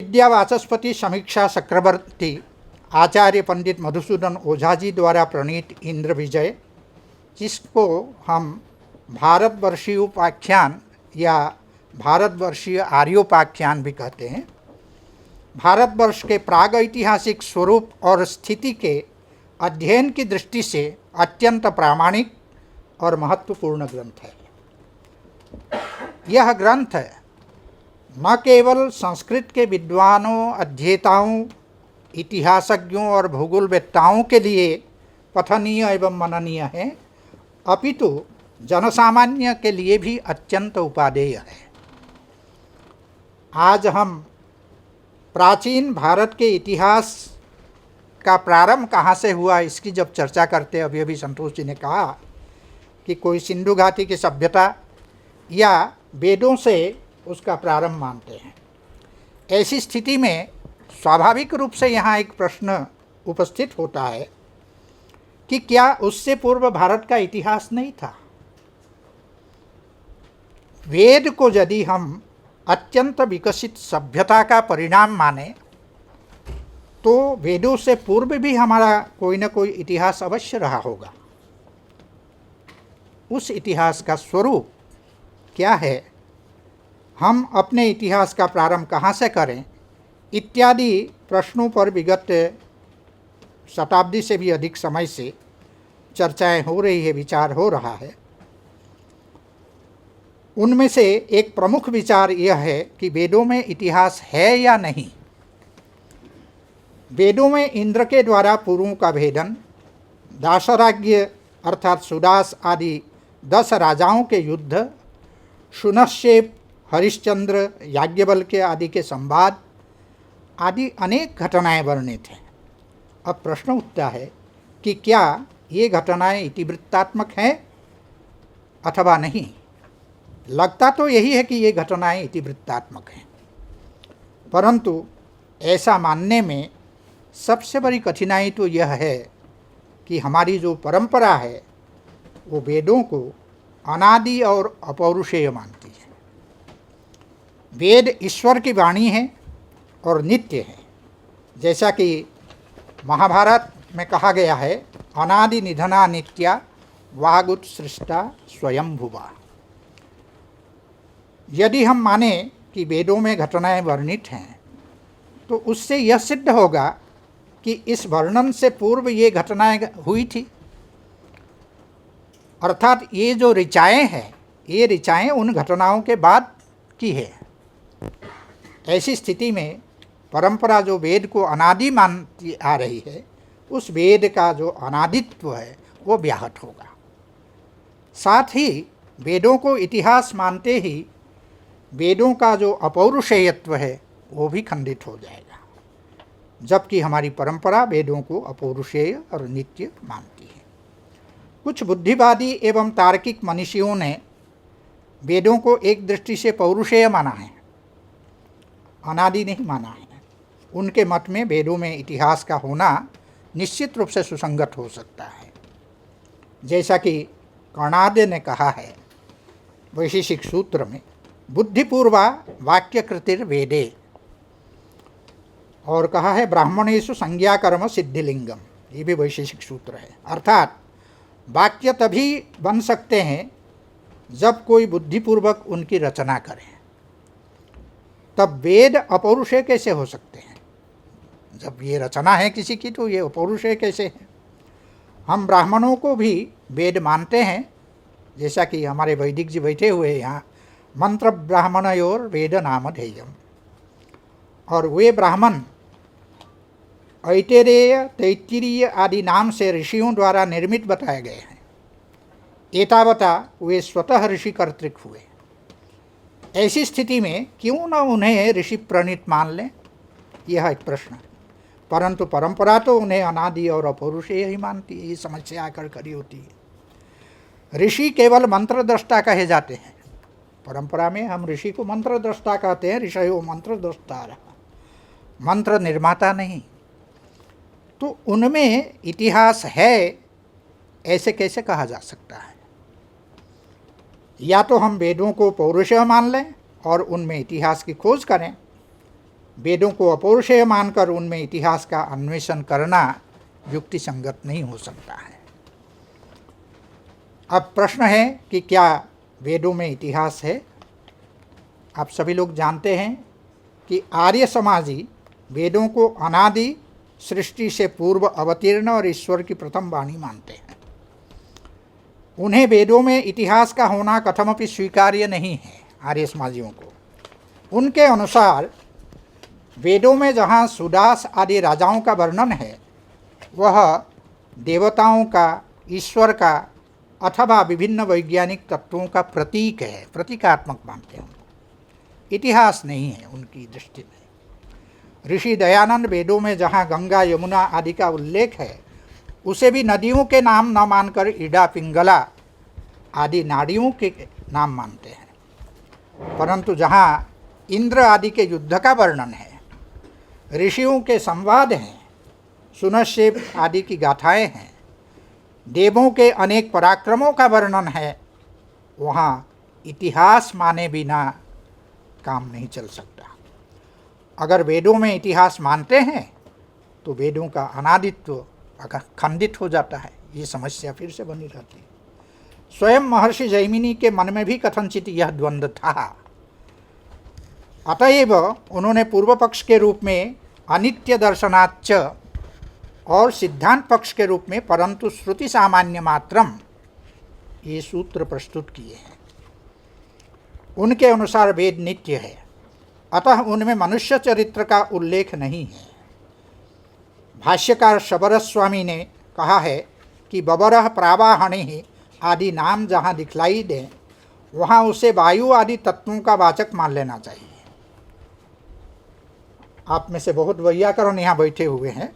विद्यावाचस्पति समीक्षा चक्रवर्ती आचार्य पंडित मधुसूदन ओझा जी द्वारा प्रणीत इंद्र विजय, जिसको हम भारतवर्षीय उपाख्यान या भारतवर्षीय आर्योपाख्यान भी कहते हैं, भारतवर्ष के प्राग ऐतिहासिक स्वरूप और स्थिति के अध्ययन की दृष्टि से अत्यंत प्रामाणिक और महत्वपूर्ण ग्रंथ है। यह ग्रंथ न केवल संस्कृत के विद्वानों, अध्येताओं, इतिहासज्ञों और भूगोलवेत्ताओं के लिए पठनीय एवं मननीय है, अपितु जनसामान्य के लिए भी अत्यंत उपादेय है। आज हम प्राचीन भारत के इतिहास का प्रारंभ कहाँ से हुआ, इसकी जब चर्चा करते, अभी संतोष जी ने कहा कि कोई सिंधु घाटी की सभ्यता या वेदों से उसका प्रारंभ मानते हैं। ऐसी स्थिति में स्वाभाविक रूप से यहाँ एक प्रश्न उपस्थित होता है कि क्या उससे पूर्व भारत का इतिहास नहीं था? वेद को यदि हम अत्यंत विकसित सभ्यता का परिणाम माने तो वेदों से पूर्व भी हमारा कोई न कोई इतिहास अवश्य रहा होगा। उस इतिहास का स्वरूप क्या है, हम अपने इतिहास का प्रारंभ कहाँ से करें, इत्यादि प्रश्नों पर विगत शताब्दी से भी अधिक समय से चर्चाएं हो रही है, विचार हो रहा है। उनमें से एक प्रमुख विचार यह है कि वेदों में इतिहास है या नहीं। वेदों में इंद्र के द्वारा पुरुओं का भेदन, दाशराज्ञ अर्थात सुदास आदि 10 राजाओं के युद्ध, शुनश्शेप, हरिश्चंद्र, याज्ञवल्क्य आदि के संवाद आदि अनेक घटनाएं वर्णित हैं। अब प्रश्न उठता है कि क्या ये घटनाएं इतिवृत्तात्मक हैं अथवा नहीं। लगता तो यही है कि ये घटनाएं इतिवृत्तात्मक हैं, परंतु ऐसा मानने में सबसे बड़ी कठिनाई तो यह है कि हमारी जो परंपरा है वो वेदों को अनादि और अपौरुषेय मानती है। वेद ईश्वर की वाणी है और नित्य है, जैसा कि महाभारत में कहा गया है, अनादि निधना नित्या वागुत्सृष्टा स्वयंभुवा। यदि हम माने कि वेदों में घटनाएं वर्णित हैं तो उससे यह सिद्ध होगा कि इस वर्णन से पूर्व ये घटनाएं हुई थी, अर्थात ये जो ऋचाएँ हैं ये ऋचाएँ उन घटनाओं के बाद की है। ऐसी स्थिति में परंपरा जो वेद को अनादि मानती आ रही है, उस वेद का जो अनादित्व है वो व्याहत होगा। साथ ही वेदों को इतिहास मानते ही वेदों का जो अपौरुषेयत्व है वो भी खंडित हो जाएगा, जबकि हमारी परंपरा वेदों को अपौरुषेय और नित्य मानती है। कुछ बुद्धिवादी एवं तार्किक मनीषियों ने वेदों को एक दृष्टि से पौरुषेय माना है, अनादि नहीं माना है। उनके मत में वेदों में इतिहास का होना निश्चित रूप से सुसंगत हो सकता है, जैसा कि कर्णाद्य ने कहा है वैशेषिक सूत्र में, बुद्धिपूर्वा वाक्यकृतिर वेदे, और कहा है ब्राह्मणेषु संज्ञाकर्म सिद्धिलिंगम। ये भी वैशेषिक सूत्र है। अर्थात वाक्य तभी बन सकते हैं जब कोई बुद्धिपूर्वक उनकी रचना करे, तब वेद अपौरुषेय कैसे हो सकते हैं? जब ये रचना है किसी की तो ये अपौरुषेय कैसे है? हम ब्राह्मणों को भी वेद मानते हैं, जैसा कि हमारे वैदिक जी बैठे हुए यहाँ, मंत्र ब्राह्मणयोर वेद नाम ध्येयम, और वे ब्राह्मण ऐतरेय, तैत्तिरीय आदि नाम से ऋषियों द्वारा निर्मित बताए गए हैं। एतावता वे स्वतः ऋषि कर्तृक हुए। ऐसी स्थिति में क्यों न उन्हें ऋषि प्रणीत मान लें, यह एक प्रश्न है। परंतु परंपरा तो उन्हें अनादि और अपौरुषेय ही मानती है। ये समस्या आकर खड़ी होती है। ऋषि केवल मंत्र दृष्टा कहे जाते हैं। परंपरा में हम ऋषि को मंत्र दृष्टा कहते हैं, ऋषयो मंत्र दृष्टा, मंत्र निर्माता नहीं। तो उनमें इतिहास है ऐसे कैसे कहा जा सकता है? या तो हम वेदों को पौरुषेय मान लें और उनमें इतिहास की खोज करें, वेदों को अपौरुषेय मानकर उनमें इतिहास का अन्वेषण करना युक्ति संगत नहीं हो सकता है। अब प्रश्न है कि क्या वेदों में इतिहास है? आप सभी लोग जानते हैं कि आर्य समाजी वेदों को अनादि सृष्टि से पूर्व अवतीर्ण और ईश्वर की प्रथम वाणी मानते हैं। उन्हें वेदों में इतिहास का होना कथमपि स्वीकार्य नहीं है। आर्य समाजियों को उनके अनुसार वेदों में जहाँ सुदास आदि राजाओं का वर्णन है वह देवताओं का, ईश्वर का अथवा विभिन्न वैज्ञानिक तत्वों का प्रतीक है, प्रतीकात्मक मानते हैं। इतिहास नहीं है उनकी दृष्टि में। ऋषि दयानंद वेदों में जहाँ गंगा, यमुना आदि का उल्लेख है उसे भी नदियों के नाम न मानकर इडा, पिंगला आदि नाड़ियों के नाम मानते हैं। परंतु जहाँ इंद्र आदि के युद्ध का वर्णन है, ऋषियों के संवाद हैं, सुनश्चेप आदि की गाथाएं हैं, देवों के अनेक पराक्रमों का वर्णन है, वहाँ इतिहास माने बिना काम नहीं चल सकता। अगर वेदों में इतिहास मानते हैं तो वेदों का अनादित्व खंडित हो जाता है। ये समस्या फिर से बनी रहती है। स्वयं महर्षि जैमिनी के मन में भी कथनचित यह द्वंद्व था। अतएव उन्होंने पूर्व पक्ष के रूप में अनित्य दर्शनाच्च और सिद्धांत पक्ष के रूप में परंतु श्रुति सामान्य मात्रम ये सूत्र प्रस्तुत किए हैं। उनके अनुसार वेद नित्य है, अतः उनमें मनुष्य चरित्र का उल्लेख नहीं है। भाष्यकार शबरस्वामी ने कहा है कि बबरह प्रावाहणि आदि नाम जहाँ दिखलाई दें वहाँ उसे वायु आदि तत्वों का वाचक मान लेना चाहिए। आप में से बहुत वैयाकरण यहाँ बैठे हुए हैं।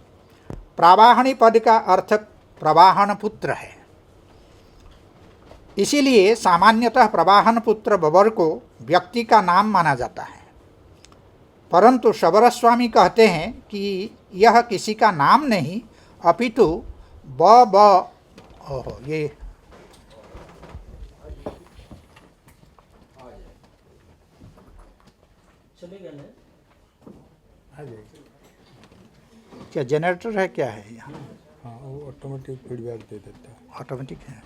प्रावाहणी पद का अर्थ प्रवाहन पुत्र है, इसीलिए सामान्यतः प्रवाहन पुत्र बबर को व्यक्ति का नाम माना जाता है। परंतु शबरस्वामी कहते हैं कि यह किसी का नाम नहीं अपितु ये क्या जनरेटर है, क्या है यहाँ? हाँ, वो ऑटोमेटिक फीडबैक दे देता है। ऑटोमेटिक है।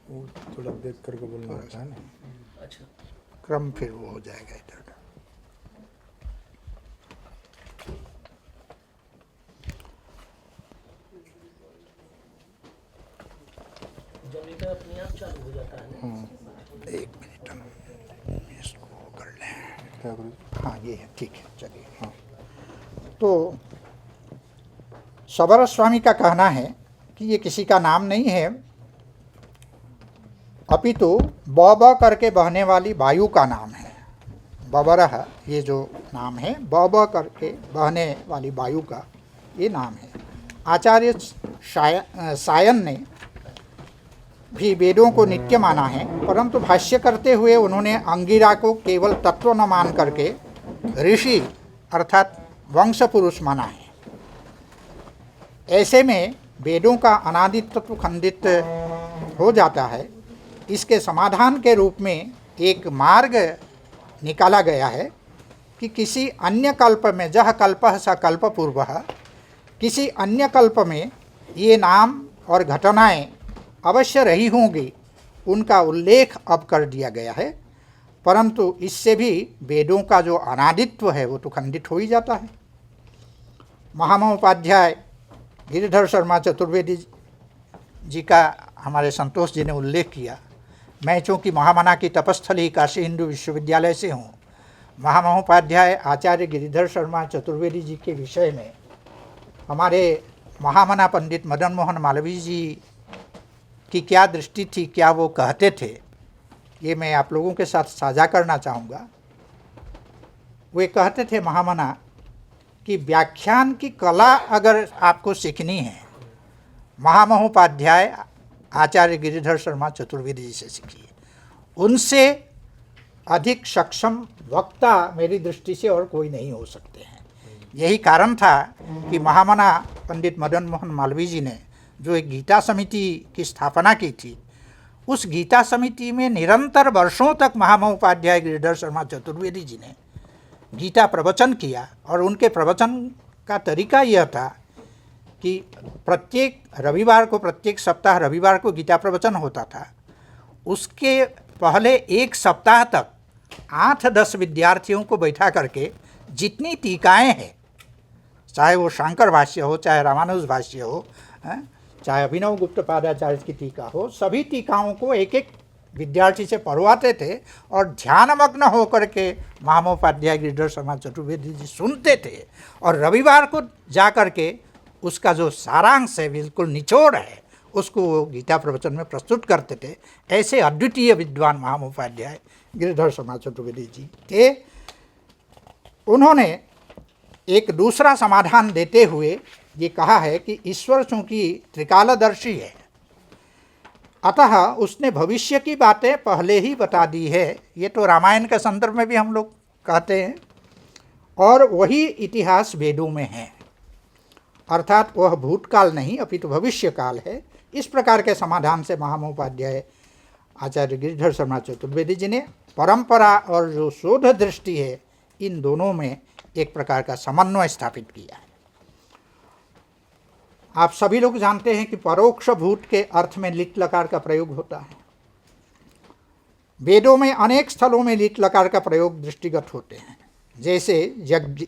वो थोड़ा देख करके बोलना होता है ना। अच्छा, क्रम फिर वो हो जाएगा इधर। जनरेटर अपने आप चालू हो जाता है ना? एक मिनट इसको कर लें। क्या करूँ? हाँ ये है, ठीक है, चलिए। हाँ तो शबरस्वामी का कहना है कि ये किसी का नाम नहीं है अपितु ब करके बहने वाली वायु का नाम है। बबरह ये जो नाम है, ब करके बहने वाली वायु का ये नाम है। आचार्य सायन ने भी वेदों को नित्य माना है, परंतु भाष्य करते हुए उन्होंने अंगिरा को केवल तत्व न मान करके ऋषि अर्थात वंश पुरुष माना है। ऐसे में वेदों का अनादित्व खंडित हो जाता है। इसके समाधान के रूप में एक मार्ग निकाला गया है कि किसी अन्य कल्प में, जह कल्पः स कल्प पूर्वः, किसी अन्य कल्प में ये नाम और घटनाएं अवश्य रही होंगी, उनका उल्लेख अब कर दिया गया है। परंतु इससे भी वेदों का जो अनादित्व है वो तो खंडित हो ही जाता है। महामहोपाध्याय गिरिधर शर्मा चतुर्वेदी जी का हमारे संतोष जी ने उल्लेख किया। मैं चूँकि महामना की तपस्थली काशी हिंदू विश्वविद्यालय से हूँ, महामहोपाध्याय आचार्य गिरिधर शर्मा चतुर्वेदी जी के विषय में हमारे महामना पंडित मदन मोहन मालवीय जी की क्या दृष्टि थी, क्या वो कहते थे, ये मैं आप लोगों के साथ साझा करना चाहूँगा। वे कहते थे महामना कि व्याख्यान की कला अगर आपको सीखनी है, महामहोपाध्याय आचार्य गिरिधर शर्मा चतुर्वेदी जी से सीखिए। उनसे अधिक सक्षम वक्ता मेरी दृष्टि से और कोई नहीं हो सकते हैं। यही कारण था कि महामना पंडित मदन मोहन मालवीय जी ने जो एक गीता समिति की स्थापना की थी, उस गीता समिति में निरंतर वर्षों तक महामहोपाध्याय गिरिधर शर्मा चतुर्वेदी जी ने गीता प्रवचन किया। और उनके प्रवचन का तरीका यह था कि प्रत्येक रविवार को, प्रत्येक सप्ताह रविवार को गीता प्रवचन होता था। उसके पहले एक सप्ताह तक 8-10 विद्यार्थियों को बैठा करके जितनी टीकाएँ हैं, चाहे वो शांकर भाष्य हो, चाहे रामानुज भाष्य हो, चाहे अभिनव गुप्त पादाचार्य की टीका हो, सभी टीकाओं को एक एक विद्यार्थी से पढ़वाते थे और ध्यानमग्न होकर के महामहोपाध्याय गिरिधर शर्मा चतुर्वेदी जी सुनते थे और रविवार को जा कर के उसका जो सारांश है, बिल्कुल निचोड़ है, उसको वो गीता प्रवचन में प्रस्तुत करते थे। ऐसे अद्वितीय विद्वान महामहोपाध्याय गिरिधर शर्मा चतुर्वेदी जी थे। उन्होंने एक दूसरा समाधान देते हुए ये कहा है कि ईश्वर चूँकि त्रिकालदर्शी है, अतः उसने भविष्य की बातें पहले ही बता दी है। ये तो रामायण के संदर्भ में भी हम लोग कहते हैं। और वही इतिहास वेदों में है, अर्थात वह भूतकाल नहीं अपितु भविष्य काल है। इस प्रकार के समाधान से महामहोपाध्याय आचार्य गिरिधर शर्मा चतुर्वेदी जी ने परंपरा और जो शोध दृष्टि है, इन दोनों में एक प्रकार का समन्वय स्थापित किया है। आप सभी लोग जानते हैं कि परोक्ष भूत के अर्थ में लिट लकार का प्रयोग होता है। वेदों में अनेक स्थलों में लिट लकार का प्रयोग दृष्टिगत होते हैं, जैसे यज्ञ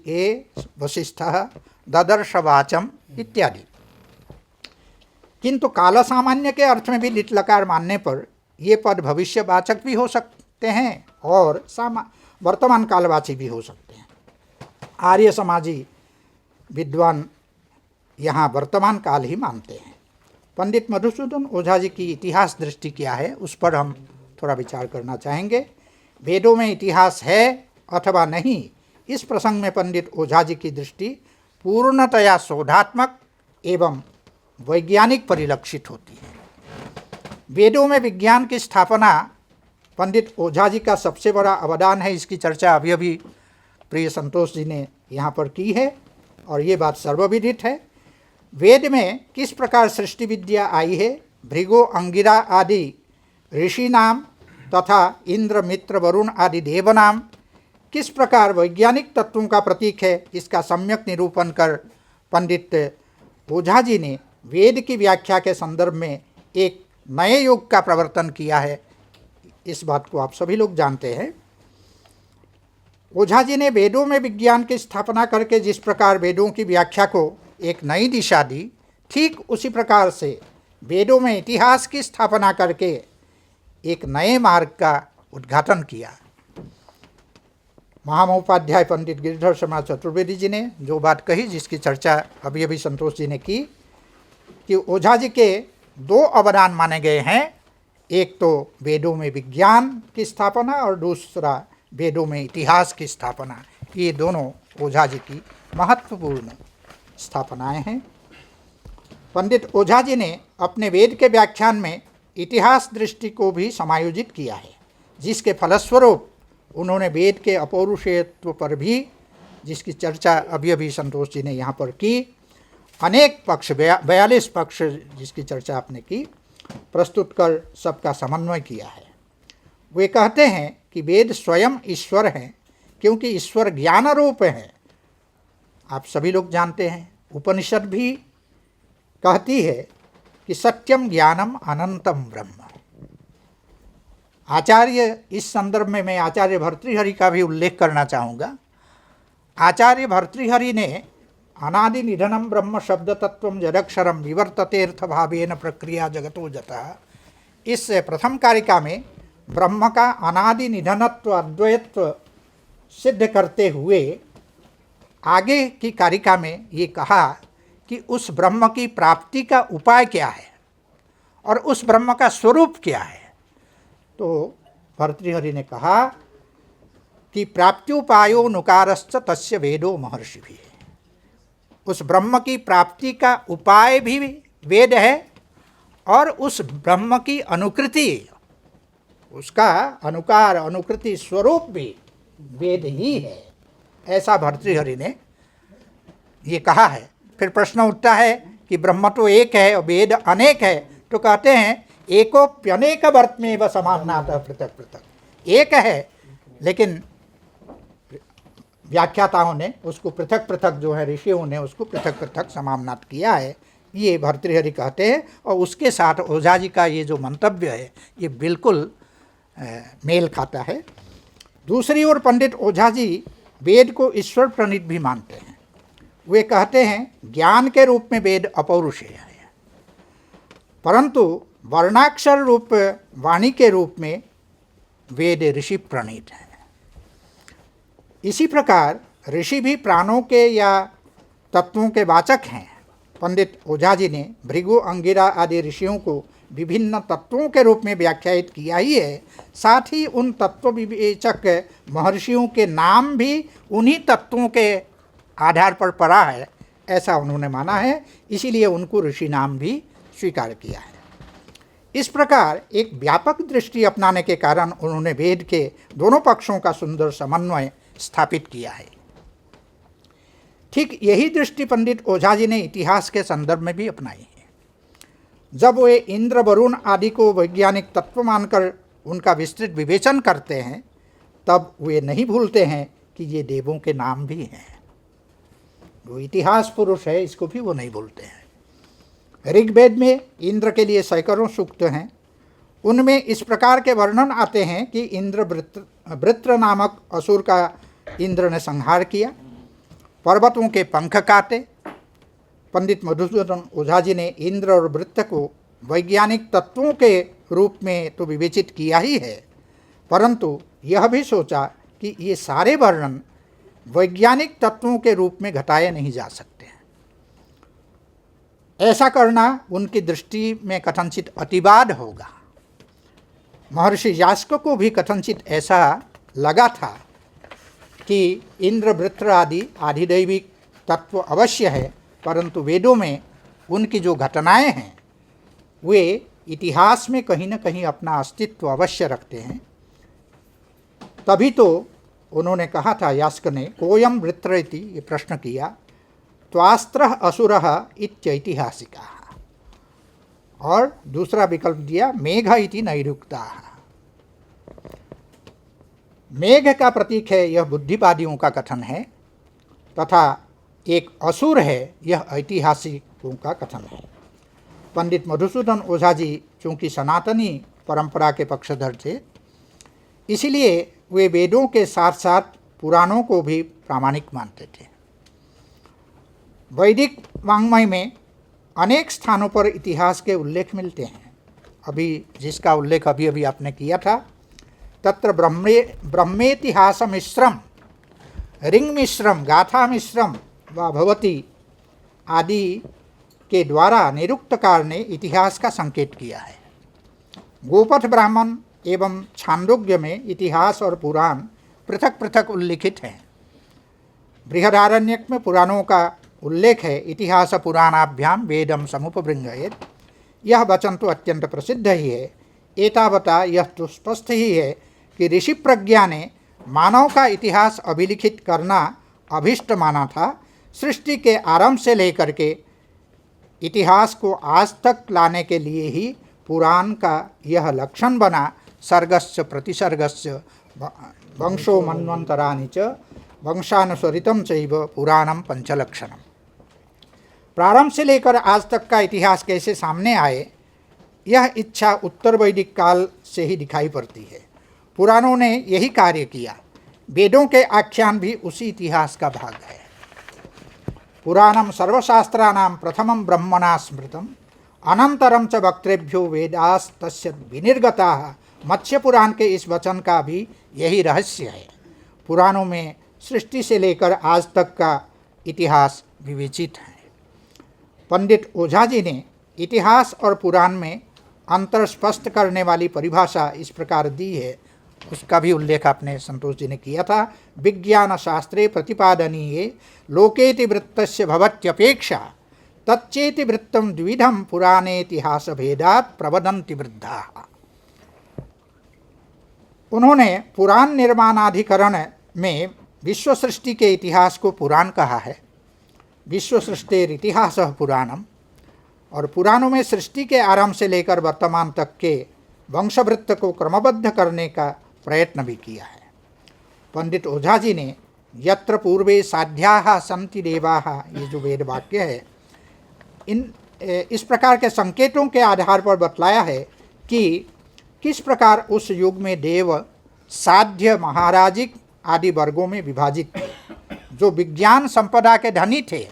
वशिष्ठः ददर्श वाचम इत्यादि। किंतु काल सामान्य के अर्थ में भी लिट लकार मानने पर ये पद भविष्यवाचक भी हो सकते हैं और वर्तमान कालवाची भी हो सकते हैं। आर्य समाजी विद्वान यहाँ वर्तमान काल ही मानते हैं। पंडित मधुसूदन ओझा जी की इतिहास दृष्टि क्या है, उस पर हम थोड़ा विचार करना चाहेंगे। वेदों में इतिहास है अथवा नहीं, इस प्रसंग में पंडित ओझा जी की दृष्टि पूर्णतया शोधात्मक एवं वैज्ञानिक परिलक्षित होती है। वेदों में विज्ञान की स्थापना पंडित ओझा जी का सबसे बड़ा अवदान है। इसकी चर्चा अभी अभी प्रिय संतोष जी ने यहाँ पर की है और ये बात सर्वविदित है। वेद में किस प्रकार सृष्टि विद्या आई है, भृगु अंगिरा आदि ऋषि नाम तथा इंद्र मित्र वरुण आदि देवनाम किस प्रकार वैज्ञानिक तत्वों का प्रतीक है, इसका सम्यक निरूपण कर पंडित ओझा जी ने वेद की व्याख्या के संदर्भ में एक नए युग का प्रवर्तन किया है। इस बात को आप सभी लोग जानते हैं। ओझा जी ने वेदों में विज्ञान की स्थापना करके जिस प्रकार वेदों की व्याख्या को एक नई दिशा दी, ठीक उसी प्रकार से वेदों में इतिहास की स्थापना करके एक नए मार्ग का उद्घाटन किया। महामहोपाध्याय पंडित गिरिधर शर्मा चतुर्वेदी जी ने जो बात कही, जिसकी चर्चा अभी अभी संतोष जी ने की, कि ओझा जी के दो अवदान माने गए हैं। एक तो वेदों में विज्ञान की स्थापना और दूसरा वेदों में इतिहास की स्थापना। ये दोनों ओझा जी की महत्वपूर्ण स्थापनाएं हैं। पंडित ओझा जी ने अपने वेद के व्याख्यान में इतिहास दृष्टि को भी समायोजित किया है, जिसके फलस्वरूप उन्होंने वेद के अपौरुषेयत्व पर भी, जिसकी चर्चा अभी अभी संतोष जी ने यहाँ पर की, अनेक पक्ष 42 पक्ष जिसकी चर्चा आपने की, प्रस्तुत कर सबका समन्वय किया है। वे कहते हैं कि वेद स्वयं ईश्वर हैं, क्योंकि ईश्वर ज्ञान रूप है। आप सभी लोग जानते हैं, उपनिषद भी कहती है कि सत्यम ज्ञानम अनंतम ब्रह्म। आचार्य, इस संदर्भ में मैं आचार्य भर्तृहरि का भी उल्लेख करना चाहूँगा। आचार्य भर्तृहरि ने अनादि निधनम ब्रह्म शब्द तत्वम जडक्षरम विवर्ततेर्थ भावेन प्रक्रिया जगतो जतः, इस प्रथम कारिका में ब्रह्म का अनादि निधनत्व अद्वैत्व सिद्ध करते हुए आगे की कारिका में ये कहा कि उस ब्रह्म की प्राप्ति का उपाय क्या है और उस ब्रह्म का स्वरूप क्या है। तो भर्तृहरि ने कहा कि प्राप्त्युपायो नुकारश्च तस्य वेदो महर्षि भी। उस ब्रह्म की प्राप्ति का उपाय भी वेद है और उस ब्रह्म की अनुकृति, उसका अनुकार अनुकृति स्वरूप भी वेद ही है, ऐसा भर्तृहरि ने ये कहा है। फिर प्रश्न उठता है कि ब्रह्म तो एक है और वेद अनेक है, तो कहते हैं एकोप्यनेक वर्तमेव समानातः पृथक पृथक। एक है, लेकिन व्याख्याताओं ने उसको पृथक पृथक, जो है ऋषियों ने उसको पृथक पृथक समानात किया है, ये भर्तृहरि कहते हैं। और उसके साथ ओझा जी का ये जो मंतव्य है ये बिल्कुल मेल खाता है। दूसरी ओर पंडित ओझा जी वेद को ईश्वर प्रणीत भी मानते हैं। वे कहते हैं ज्ञान के रूप में वेद अपौरुषेय है, परंतु वर्णाक्षर रूप वाणी के रूप में वेद ऋषि प्रणीत है। इसी प्रकार ऋषि भी प्राणों के या तत्वों के वाचक हैं। पंडित ओझा जी ने भृगु, अंगिरा आदि ऋषियों को विभिन्न तत्वों के रूप में व्याख्यायित किया ही है, साथ ही उन तत्व विवेचक महर्षियों के नाम भी उन्हीं तत्वों के आधार पर पड़ा है, ऐसा उन्होंने माना है। इसीलिए उनको ऋषि नाम भी स्वीकार किया है। इस प्रकार एक व्यापक दृष्टि अपनाने के कारण उन्होंने वेद के दोनों पक्षों का सुंदर समन्वय स्थापित किया है। ठीक यही दृष्टि पंडित ओझा जी ने इतिहास के संदर्भ में भी अपनाई है। जब वे इंद्र, वरुण आदि को वैज्ञानिक तत्व मानकर उनका विस्तृत विवेचन करते हैं, तब वे नहीं भूलते हैं कि ये देवों के नाम भी हैं। जो इतिहास पुरुष है इसको भी वो नहीं भूलते हैं। ऋग्वेद में इंद्र के लिए सैकड़ों सूक्त हैं। उनमें इस प्रकार के वर्णन आते हैं कि इंद्र वृत्र नामक असुर का इंद्र ने संहार किया, पर्वतों के पंख काटे। पंडित मधुसूदन ओझा जी ने इंद्र और वृत्त को वैज्ञानिक तत्वों के रूप में तो विवेचित किया ही है, परंतु यह भी सोचा कि ये सारे वर्णन वैज्ञानिक तत्वों के रूप में घटाए नहीं जा सकते हैं। ऐसा करना उनकी दृष्टि में कथनचित अतिवाद होगा। महर्षि यास्क को भी कथनचित ऐसा लगा था कि इंद्र, वृत्र आदि आधिदैविक तत्व अवश्य है, परंतु वेदों में उनकी जो घटनाएं हैं वे इतिहास में कहीं न कहीं अपना अस्तित्व अवश्य रखते हैं। तभी तो उन्होंने कहा था, यास्क ने, कोयम वृत्र इति, ये प्रश्न किया, त्वास्त्रः असुरः इत्यैतिहासिकाः, और दूसरा विकल्प दिया, मेघ इति नैरुक्ताः। मेघ का प्रतीक है, यह बुद्धिवादियों का कथन है, तथा एक असुर है, यह ऐतिहासिकों का कथन है। पंडित मधुसूदन ओझा जी चूँकि सनातनी परंपरा के पक्षधर थे, इसलिए वे वेदों के साथ साथ पुराणों को भी प्रामाणिक मानते थे। वैदिक वाङ्मय में अनेक स्थानों पर इतिहास के उल्लेख मिलते हैं। अभी जिसका उल्लेख अभी अभी आपने किया था, तत्र ब्रह्मेतिहास मिश्रम, ऋंग मिश्रम, गाथा मिश्रम व भवती आदि के द्वारा निरुक्तकार ने इतिहास का संकेत किया है। गोपथ ब्राह्मण एवं छांदोग्य में इतिहास और पुराण पृथक पृथक उल्लिखित हैं। बृहदारण्यक में पुराणों का उल्लेख है, इतिहास पुराणाभ्याम वेदम समुपबृंहयेत्। यह वचन तो अत्यंत प्रसिद्ध ही है। एतावता यह तो स्पष्ट ही है कि ऋषि प्रज्ञा ने मानव का इतिहास अभिलिखित करना अभिष्ट माना था। सृष्टि के आरंभ से लेकर के इतिहास को आज तक लाने के लिए ही पुराण का यह लक्षण बना, सर्गस्य प्रतिसर्गस्य वंशो मन्वन्तराणि च वंशानुसरितं चैव पुराणम पंचलक्षणम। प्रारंभ से लेकर आज तक का इतिहास कैसे सामने आए, यह इच्छा उत्तर वैदिक काल से ही दिखाई पड़ती है। पुराणों ने यही कार्य किया। वेदों के आख्यान भी उसी इतिहास का भाग है। पुराणम सर्वशास्त्राणां प्रथमं ब्रह्मणा स्मृतम अनंतरम च वक्तृभ्यो वेदास्तस्य विनिर्गताः। मत्स्य पुराण के इस वचन का भी यही रहस्य है। पुराणों में सृष्टि से लेकर आज तक का इतिहास विवेचित है। पंडित ओझा जी ने इतिहास और पुराण में अंतर स्पष्ट करने वाली परिभाषा इस प्रकार दी है, उसका भी उल्लेख आपने संतोष जी ने किया था। विज्ञान शास्त्रे प्रतिपादनीये लोकेति वृत्तस्य भवत्यपेक्षा तच्चेति वृत्तं द्विविधं पुराणेतिहास भेदात् प्रवदन्ति वृद्धाः। उन्होंने पुराण निर्माणाधिकरण में विश्व सृष्टि के इतिहास को पुराण कहा है। विश्व सृष्टिरितिहासः पुराणम। और पुराणों में सृष्टि के आरंभ से लेकर वर्तमान तक के वंशवृत्त को क्रमबद्ध करने का प्रयत्न भी किया है। पंडित ओझा जी ने यत्र पूर्वे साध्याः सन्ति देवाः, ये जो वेद वाक्य है, इस प्रकार के संकेतों के आधार पर बतलाया है कि किस प्रकार उस युग में देव साध्य, महाराजिक आदि वर्गों में विभाजित थे। जो विज्ञान संपदा के धनी थे,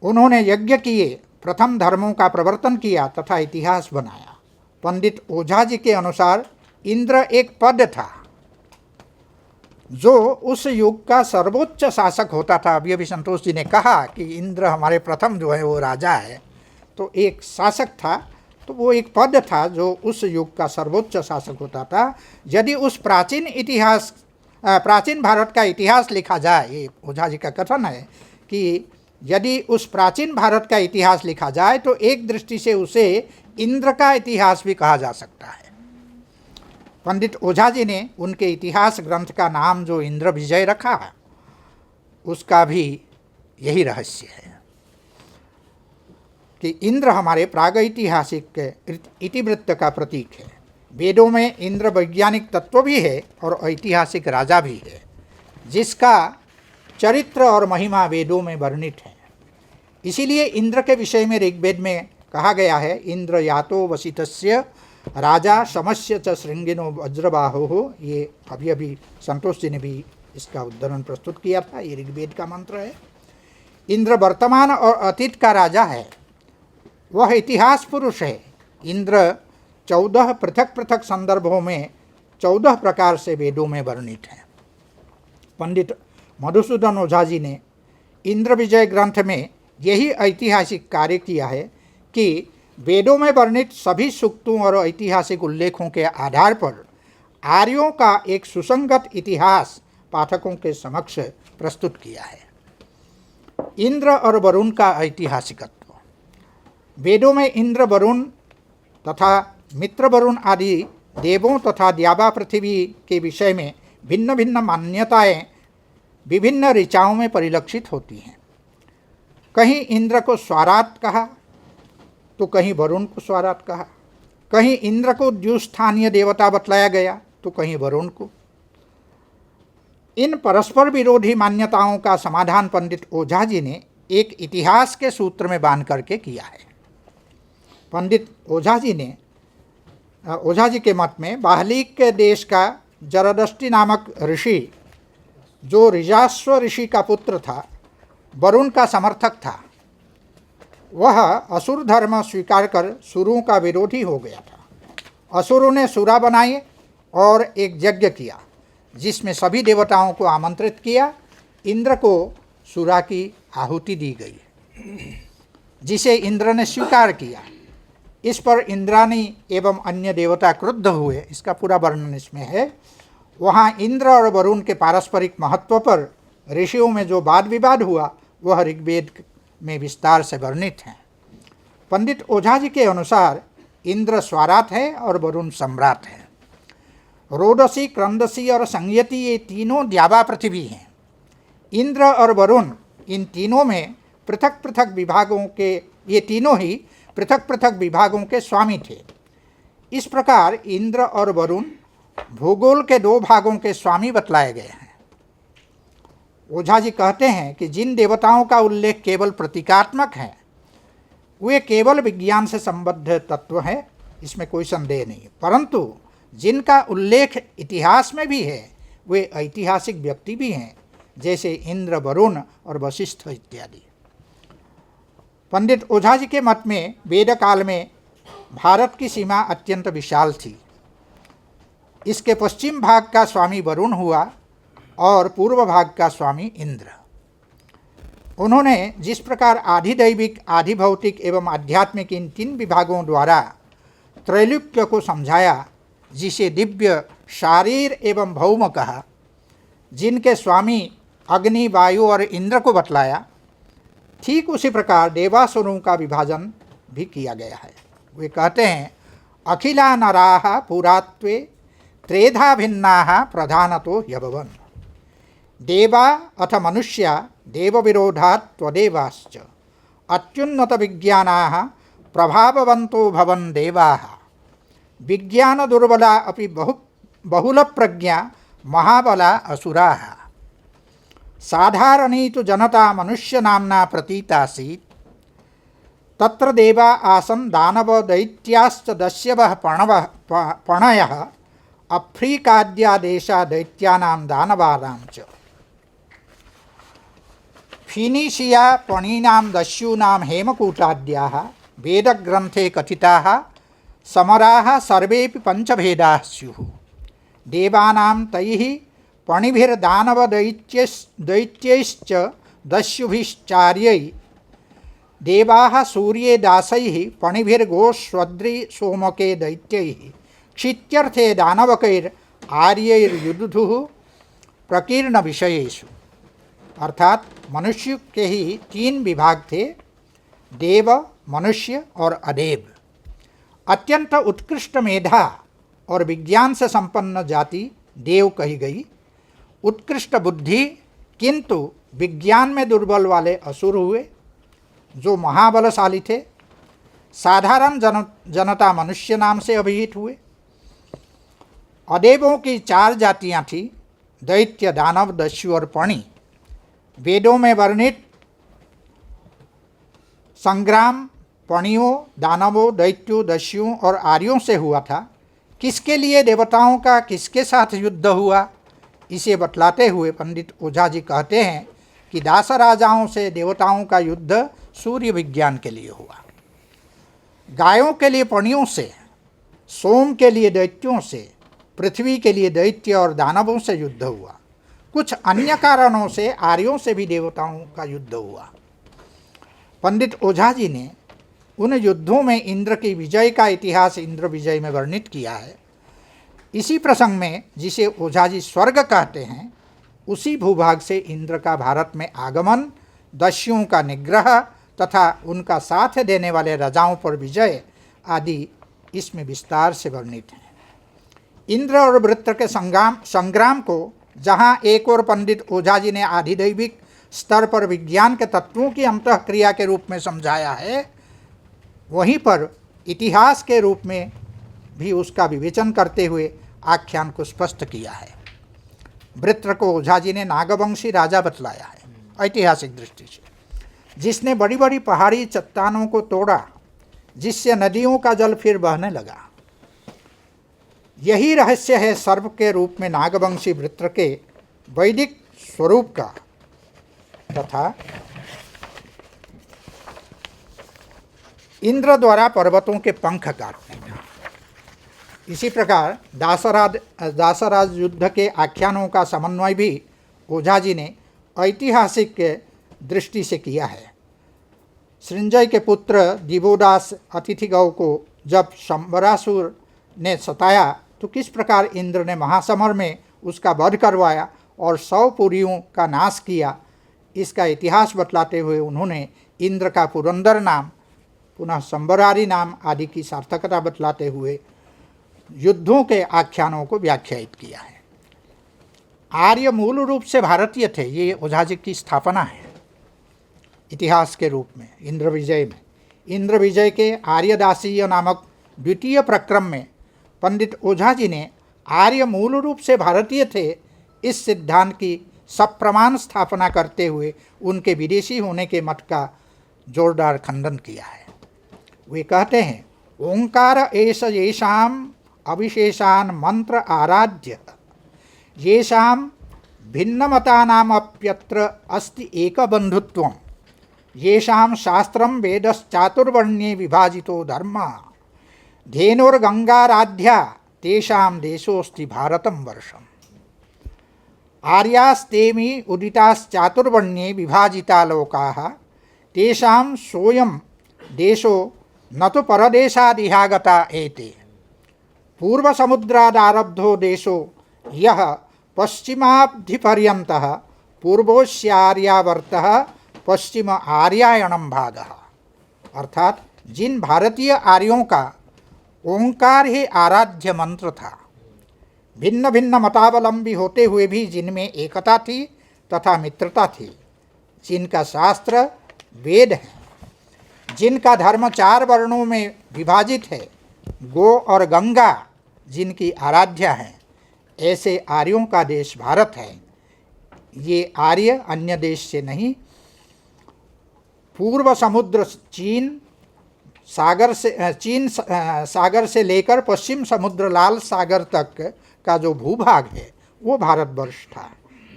उन्होंने यज्ञ किए, प्रथम धर्मों का प्रवर्तन किया तथा इतिहास बनाया। पंडित ओझा जी के अनुसार इंद्र एक पद था जो उस युग का सर्वोच्च शासक होता था। अभी संतोष जी ने कहा कि इंद्र हमारे प्रथम जो है वो राजा है, तो एक शासक था, तो वो एक पद था जो उस युग का सर्वोच्च शासक होता था। यदि उस प्राचीन भारत का इतिहास लिखा जाए, ये ओझा जी का कथन है कि यदि उस प्राचीन भारत का इतिहास लिखा जाए तो एक दृष्टि से उसे इंद्र का इतिहास भी कहा जा सकता है। पंडित ओझा जी ने उनके इतिहास ग्रंथ का नाम जो इंद्र विजय रखा है, उसका भी यही रहस्य है कि इंद्र हमारे प्रागैतिहासिक इतिवृत्त का प्रतीक है। वेदों में इंद्र वैज्ञानिक तत्व भी है और ऐतिहासिक राजा भी है, जिसका चरित्र और महिमा वेदों में वर्णित है। इसीलिए इंद्र के विषय में ऋग्वेद में कहा गया है, इंद्र यातो वसितस्य राजा शमस्य च श्रृंगिनो वज्रबाहो हो। ये अभी संतोष जी ने भी इसका उद्धरण प्रस्तुत किया था, ये ऋग्वेद का मंत्र है। इंद्र वर्तमान और अतीत का राजा है, वह इतिहास पुरुष है। इंद्र 14 पृथक पृथक संदर्भों में 14 प्रकार से वेदों में वर्णित है। पंडित मधुसूदन ओझा जी ने इंद्र विजय ग्रंथ में यही ऐतिहासिक कार्य किया है कि वेदों में वर्णित सभी सूक्तों और ऐतिहासिक उल्लेखों के आधार पर आर्यों का एक सुसंगत इतिहास पाठकों के समक्ष प्रस्तुत किया है। इंद्र और वरुण का ऐतिहासिकत्व। वेदों में इंद्र, वरुण तथा मित्र वरुण आदि देवों तथा द्यावा पृथ्वी के विषय में भिन्न भिन्न मान्यताएं विभिन्न ऋचाओं में परिलक्षित होती हैं। कहीं इंद्र को स्वाराट कहा तो कहीं वरुण को स्वाराट कहा, कहीं इंद्र को द्युस्थानीय देवता बतलाया गया तो कहीं वरुण को। इन परस्पर विरोधी मान्यताओं का समाधान पंडित ओझा जी ने एक इतिहास के सूत्र में बांध करके किया है। पंडित ओझा जी के मत में बाहलीक के देश का जरदष्टि नामक ऋषि, जो ऋजाश्व ऋषि का पुत्र था, वरुण का समर्थक था, वह असुर धर्म स्वीकार कर सुरों का विरोधी हो गया था। असुरों ने सुरा बनाए और एक यज्ञ किया जिसमें सभी देवताओं को आमंत्रित किया। इंद्र को सुरा की आहुति दी गई जिसे इंद्र ने स्वीकार किया। इस पर इंद्राणी एवं अन्य देवता क्रुद्ध हुए, इसका पूरा वर्णन इसमें है। वहाँ इंद्र और वरुण के पारस्परिक महत्व पर ऋषियों में जो वाद विवाद हुआ वह ऋग्वेद में विस्तार से वर्णित है। पंडित ओझा जी के अनुसार इंद्र स्वाराट है और वरुण सम्राट है। रोदसी, क्रंदसी और संयति ये तीनों द्यावा पृथ्वी हैं। इंद्र और वरुण इन तीनों में पृथक पृथक विभागों के, ये तीनों ही पृथक पृथक विभागों के स्वामी थे। इस प्रकार इंद्र और वरुण भूगोल के दो भागों के स्वामी बतलाए गए हैं। ओझा जी कहते हैं कि जिन देवताओं का उल्लेख केवल प्रतीकात्मक है वे केवल विज्ञान से संबद्ध तत्व हैं, इसमें कोई संदेह नहीं, परंतु जिनका उल्लेख इतिहास में भी है वे ऐतिहासिक व्यक्ति भी हैं, जैसे इंद्र, वरुण और वशिष्ठ इत्यादि। पंडित ओझा जी के मत में वेद काल में भारत की सीमा अत्यंत विशाल थी। इसके पश्चिम भाग का स्वामी वरुण हुआ और पूर्व भाग का स्वामी इंद्र। उन्होंने जिस प्रकार आधिदैविक, आधिभौतिक एवं आध्यात्मिक इन तीन विभागों द्वारा त्रैलोक्य को समझाया, जिसे दिव्य, शारीर एवं भौम कहा, जिनके स्वामी अग्नि, वायु और इंद्र को बतलाया, ठीक उसी प्रकार देवासुरों का विभाजन भी किया गया है। वे कहते हैं, अखिला नराः पुरात्वे त्रेधा भिन्नाः प्रधानतो ह्यभवन्। देवा अथ मनुष्या देव विरोधात् त्वदेवाश्च अत्युन्नत विज्ञानाः प्रभाववन्तो भवन् देवाः विज्ञान दुर्बला अपि बहुल प्रज्ञा महाबला असुराः। साधारणी तो जनता मनुष्य नाम्ना प्रतीतासीत् तत्र देवा आसन् दानव दैत्याश्च दस्यवः पणयः अफ्रीकाद्यादेशा दैत्यानां दानवानां च। फीनीशिया पणीनां दस्यूनां हेमकूटाद्याः वेदग्रन्थे कथिताः समराः सर्वेपि पञ्चभेदाः स्युः। देवानां तैः पणिभिर्दानवदैत्यैश्च दस्युभिश्चार्यै देवाः सूर्ये दासैः पणिभिर्गोष्वद्रि सोमके दैत्यैः क्षित्यर्थे दानवकैर्आर्यैर्युधुः प्रकीर्ण विषयेषु। अर्थात मनुष्य के ही 3 विभाग थे, देव, मनुष्य और अदेव। अत्यंत उत्कृष्ट मेधा और विज्ञान से संपन्न जाति देव कही गई। उत्कृष्ट बुद्धि किंतु विज्ञान में दुर्बल वाले असुर हुए जो महाबलशाली थे। साधारण जनता मनुष्य नाम से अभिहित हुए। अदेवों की 4 जातियां थी, दैत्य, दानव, दस्यु और पणि। वेदों में वर्णित संग्राम पणियों, दानवों, दैत्यों, दस्युओं और आर्यों से हुआ था। किसके लिए देवताओं का किसके साथ युद्ध हुआ, इसे बतलाते हुए पंडित ओझा जी कहते हैं कि दास राजाओं से देवताओं का युद्ध सूर्य विज्ञान के लिए हुआ, गायों के लिए पणियों से, सोम के लिए दैत्यों से, पृथ्वी के लिए दैत्य और दानवों से युद्ध हुआ। कुछ अन्य कारणों से आर्यों से भी देवताओं का युद्ध हुआ। पंडित ओझा जी ने उन युद्धों में इंद्र की विजय का इतिहास इंद्र विजय में वर्णित किया है। इसी प्रसंग में जिसे ओझा जी स्वर्ग कहते हैं, उसी भूभाग से इंद्र का भारत में आगमन, दस्युओं का निग्रह तथा उनका साथ देने वाले राजाओं पर विजय आदि इसमें विस्तार से वर्णित हैं। इंद्र और वृत्र के संग्राम को जहाँ एक और पंडित ओझा जी ने आधिदैविक स्तर पर विज्ञान के तत्वों की अंतःक्रिया के रूप में समझाया है, वहीं पर इतिहास के रूप में भी उसका विवेचन करते हुए आख्यान को स्पष्ट किया है। वृत्र को ओझा जी ने नागवंशी राजा बतलाया है ऐतिहासिक दृष्टि से, जिसने बड़ी बड़ी पहाड़ी चट्टानों को तोड़ा, जिससे नदियों का जल फिर बहने लगा। यही रहस्य है सर्प के रूप में नागवंशी वृत्र के वैदिक स्वरूप का तथा इंद्र द्वारा पर्वतों के पंख काटने का। इसी प्रकार दासराज युद्ध के आख्यानों का समन्वय भी ओझा जी ने ऐतिहासिक के दृष्टि से किया है। सृंजय के पुत्र दिवोदास अतिथिगौ को जब शंबरासुर ने सताया तो किस प्रकार इंद्र ने महासमर में उसका वध करवाया और 100 पुरियों का नाश किया, इसका इतिहास बतलाते हुए उन्होंने इंद्र का पुरंदर नाम, पुनः संबरारी नाम आदि की सार्थकता बतलाते हुए युद्धों के आख्यानों को व्याख्यायित किया है। आर्य मूल रूप से भारतीय थे, ये ओझा जी की स्थापना है इतिहास के रूप में। इंद्र विजय में, इंद्र विजय के आर्यदासीय नामक द्वितीय प्रक्रम में पंडित ओझा जी ने आर्य मूल रूप से भारतीय थे इस सिद्धांत की सप्रमाण स्थापना करते हुए उनके विदेशी होने के मत का जोरदार खंडन किया है। वे कहते हैं, ओंकार एष येषाम् अविशेषान् मंत्र आराध्य येषाम् भिन्नमतानामप्यत्र अस्ति एकबन्धुत्वं येषां शास्त्रं वेदश्चातुर्वर्ण्ये विभाजितो धर्मः धेनुर्गंगाराध्या तेषां देशोऽस्ति भारतं वर्षम्। आर्यास्तेमि उदिताश्चातुर्वर्ण्ये विभाजिता लोकाः तेषां सोऽयं देशो न तो परदेशादिहागता एते। पूर्वसमुद्रादारब्धो देशो यः पश्चिमाब्धिपर्यन्तः पूर्वोस्यार्यावर्तः पश्चिम आर्यायणम भागः। अर्थात जिन भारतीय आर्यों का ओंकार ही आराध्य मंत्र था, भिन्न भिन्न मतावलंबी होते हुए भी जिनमें एकता थी तथा मित्रता थी, जिनका शास्त्र वेद है, जिनका धर्म 4 वर्णों में विभाजित है, गो और गंगा जिनकी आराध्या है, ऐसे आर्यों का देश भारत है। ये आर्य अन्य देश से नहीं, पूर्व समुद्र चीन सागर से लेकर पश्चिम समुद्र लाल सागर तक का जो भूभाग है वो भारतवर्ष था,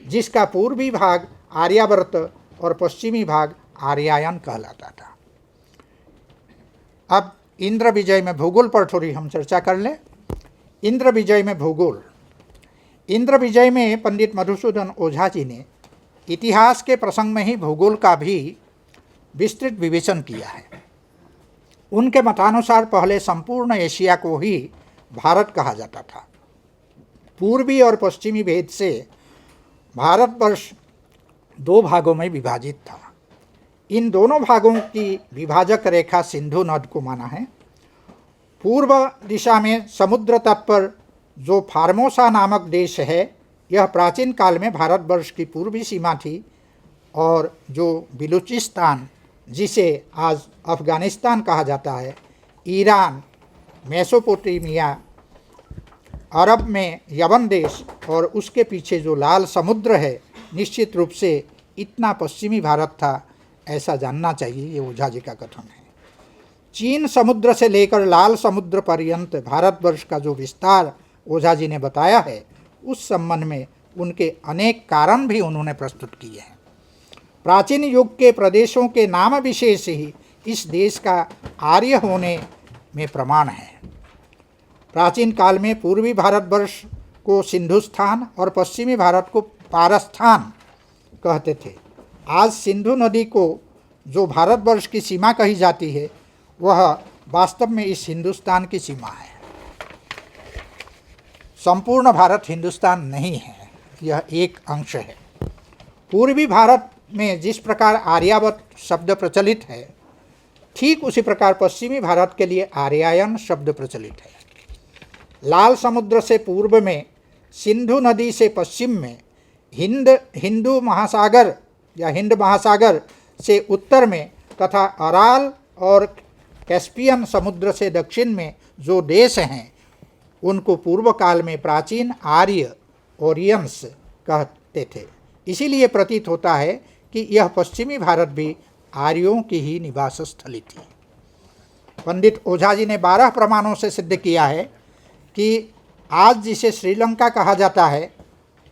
जिसका पूर्वी भाग आर्यावर्त और पश्चिमी भाग आर्यायन कहलाता था। अब इंद्र विजय में भूगोल पर थोड़ी हम चर्चा कर लें। इंद्र विजय में भूगोल। इंद्र विजय में पंडित मधुसूदन ओझा जी ने इतिहास के प्रसंग में ही भूगोल का भी विस्तृत विवेचन किया है। उनके मतानुसार पहले संपूर्ण एशिया को ही भारत कहा जाता था। पूर्वी और पश्चिमी भेद से भारतवर्ष 2 भागों में विभाजित था। इन दोनों भागों की विभाजक रेखा सिंधु नद को माना है। पूर्व दिशा में समुद्र तट पर जो फार्मोसा नामक देश है, यह प्राचीन काल में भारतवर्ष की पूर्वी सीमा थी, और जो बलूचिस्तान, जिसे आज अफ़गानिस्तान कहा जाता है, ईरान, मेसोपोटामिया, अरब में यमन देश और उसके पीछे जो लाल समुद्र है, निश्चित रूप से इतना पश्चिमी भारत था, ऐसा जानना चाहिए। ये ओझा जी का कथन है। चीन समुद्र से लेकर लाल समुद्र पर्यंत भारतवर्ष का जो विस्तार ओझा जी ने बताया है, उस संबंध में उनके अनेक कारण भी उन्होंने प्रस्तुत किए हैं। प्राचीन युग के प्रदेशों के नाम विशेष ही इस देश का आर्य होने में प्रमाण है। प्राचीन काल में पूर्वी भारतवर्ष को सिंधुस्थान और पश्चिमी भारत को पारस्थान कहते थे। आज सिंधु नदी को जो भारतवर्ष की सीमा कही जाती है, वह वास्तव में इस हिंदुस्तान की सीमा है। संपूर्ण भारत हिंदुस्तान नहीं है, यह एक अंश है। पूर्वी भारत में जिस प्रकार आर्यावत शब्द प्रचलित है, ठीक उसी प्रकार पश्चिमी भारत के लिए आर्यायन शब्द प्रचलित है। लाल समुद्र से पूर्व में, सिंधु नदी से पश्चिम में, हिंदू महासागर या हिंद महासागर से उत्तर में तथा अराल और कैस्पियन समुद्र से दक्षिण में जो देश हैं, उनको पूर्व काल में प्राचीन आर्य ओरियंस कहते थे। इसीलिए प्रतीत होता है कि यह पश्चिमी भारत भी आर्यों की ही निवास स्थली थी। पंडित ओझा जी ने 12 प्रमाणों से सिद्ध किया है कि आज जिसे श्रीलंका कहा जाता है,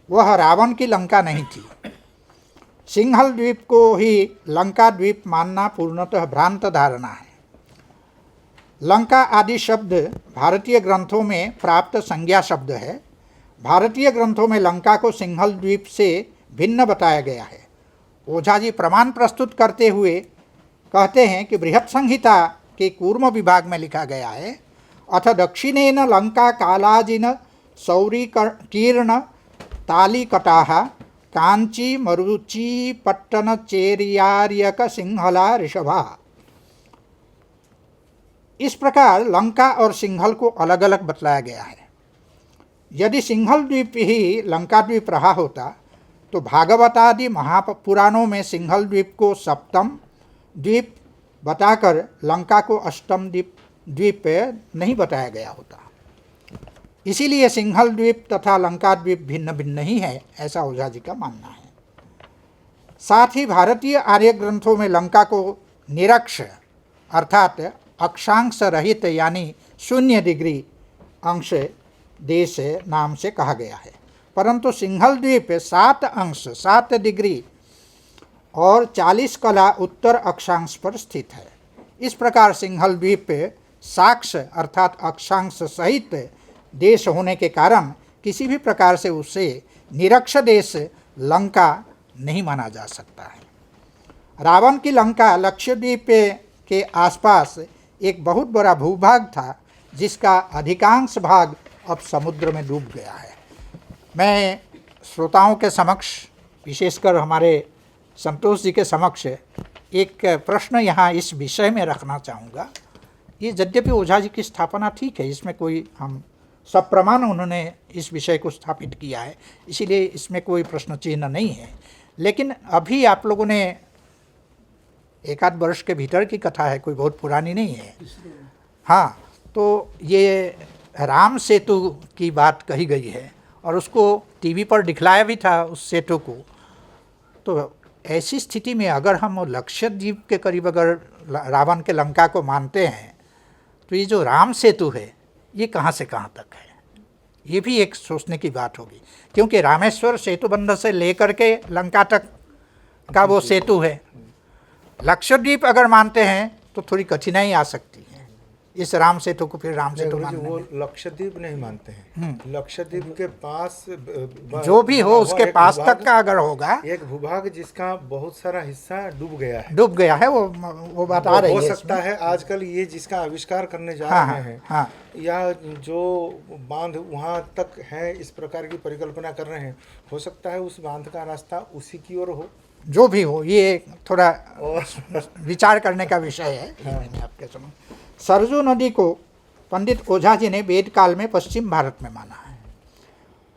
वह रावण की लंका नहीं थी। सिंहल द्वीप को ही लंका द्वीप मानना पूर्णतः भ्रांत धारणा है। लंका आदि शब्द भारतीय ग्रंथों में प्राप्त संज्ञा शब्द है। भारतीय ग्रंथों में लंका को सिंहल द्वीप से भिन्न बताया गया है। ओझा जी प्रमाण प्रस्तुत करते हुए कहते हैं कि बृहत् संहिता के कूर्म विभाग में लिखा गया है, अथ दक्षिणेन लंका कालाजिन सौरीकीर्ण तालिकटाः कांची मरुची पट्टन चेरियार्यक सिंहला ऋषभा। इस प्रकार लंका और सिंहल को अलग अलग बतलाया गया है। यदि सिंहल द्वीप ही लंका द्वीप रहा होता, तो भागवतादि महापुराणों में सिंहल द्वीप को सप्तम द्वीप बताकर लंका को अष्टम द्वीप नहीं बताया गया होता। इसीलिए सिंहल द्वीप तथा लंका द्वीप भिन्न भिन्न ही है, ऐसा ओझा जी का मानना है। साथ ही भारतीय आर्य ग्रंथों में लंका को निरक्ष अर्थात अक्षांश रहित यानी 0 डिग्री अंश देश नाम से कहा गया है, परंतु सिंहल द्वीप 7 अंश 7 डिग्री और 40 कला उत्तर अक्षांश पर स्थित है। इस प्रकार सिंहल द्वीप साक्ष अर्थात अक्षांश सहित देश होने के कारण किसी भी प्रकार से उसे निरक्ष देश लंका नहीं माना जा सकता है। रावण की लंका लक्षद्वीप के आसपास एक बहुत बड़ा भूभाग था, जिसका अधिकांश भाग अब समुद्र में डूब गया है। मैं श्रोताओं के समक्ष, विशेषकर हमारे संतोष जी के समक्ष एक प्रश्न यहाँ इस विषय में रखना चाहूँगा। ये यद्यपि ओझा जी की स्थापना ठीक है, इसमें कोई हम सब प्रमाण उन्होंने इस विषय को स्थापित किया है, इसीलिए इसमें कोई प्रश्न चिन्ह नहीं है। लेकिन अभी आप लोगों ने एक आध वर्ष के भीतर की कथा है, कोई बहुत पुरानी नहीं है। हाँ, तो ये राम सेतु की बात कही गई है और उसको टीवी पर दिखलाया भी था उस सेतु को। तो ऐसी स्थिति में अगर हम लक्षद्वीप के करीब अगर रावण के लंका को मानते हैं, तो ये जो राम सेतु है ये कहाँ से कहाँ तक है, ये भी एक सोचने की बात होगी। क्योंकि रामेश्वर सेतु बंध से लेकर के लंका तक का वो सेतु है। लक्षद्वीप अगर मानते हैं तो थोड़ी कठिनाई आ सकती है इस राम सेतु को फिर राम सेतु मानने वो में। लक्षद्वीप नहीं मानते हैं। लक्षद्वीप के पास जो भी हो उसके एक पास भूभाग- तक का अगर होगा, एक भूभाग जिसका बहुत सारा हिस्सा डूब गया है। डूब गया है, वो बात आ रही हो है सकता है आजकल ये जिसका आविष्कार करने जा हाँ, रहे हैं, हाँ। या जो बांध वहाँ तक है इस प्रकार की परिकल्पना कर रहे हैं, हो सकता है उस बांध का रास्ता उसी की ओर हो। जो भी हो, ये थोड़ा और विचार करने का विषय है। ये मैंने आपके समझ। सरजू नदी को पंडित ओझा जी ने वेद काल में पश्चिम भारत में माना है।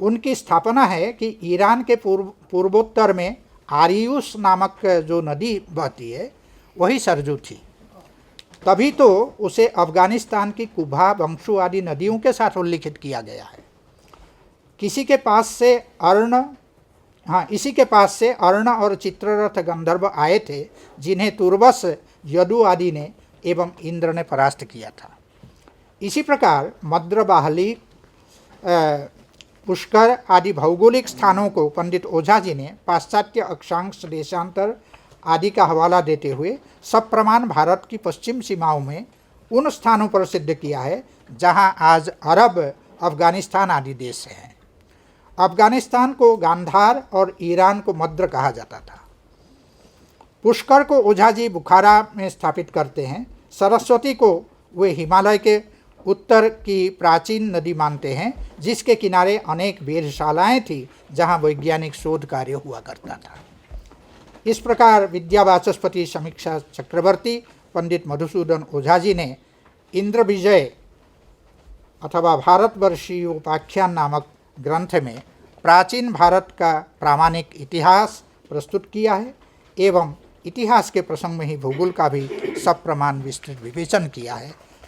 उनकी स्थापना है कि ईरान के पूर्वोत्तर में आरियुस नामक जो नदी बहती है वही सरजू थी। तभी तो उसे अफगानिस्तान की कुबा, बंशु आदि नदियों के साथ उल्लिखित किया गया है। इसी के पास से अर्ण और चित्ररथ गंधर्व आए थे, जिन्हें तुर्वस, यदु आदि ने एवं इंद्र ने परास्त किया था। इसी प्रकार मद्रबाहली, पुष्कर आदि भौगोलिक स्थानों को पंडित ओझा जी ने पाश्चात्य अक्षांश, देशांतर आदि का हवाला देते हुए सप्रमाण भारत की पश्चिम सीमाओं में उन स्थानों पर सिद्ध किया है जहां आज अरब, अफगानिस्तान आदि देश हैं। अफगानिस्तान को गांधार और ईरान को मद्र कहा जाता था। पुष्कर को ओझा जी बुखारा में स्थापित करते हैं। सरस्वती को वे हिमालय के उत्तर की प्राचीन नदी मानते हैं, जिसके किनारे अनेक वेधशालाएं थी जहां वैज्ञानिक शोध कार्य हुआ करता था। इस प्रकार विद्या वाचस्पति, समीक्षा चक्रवर्ती, पंडित मधुसूदन ओझा जी ने इंद्र विजय अथवा भारतवर्षीयोपाख्यान नामक ग्रंथ में प्राचीन भारत का प्रामाणिक इतिहास प्रस्तुत किया है एवं इतिहास के प्रसंग में ही भूगोल का भी सप्रमाण विस्तृत विवेचन किया है।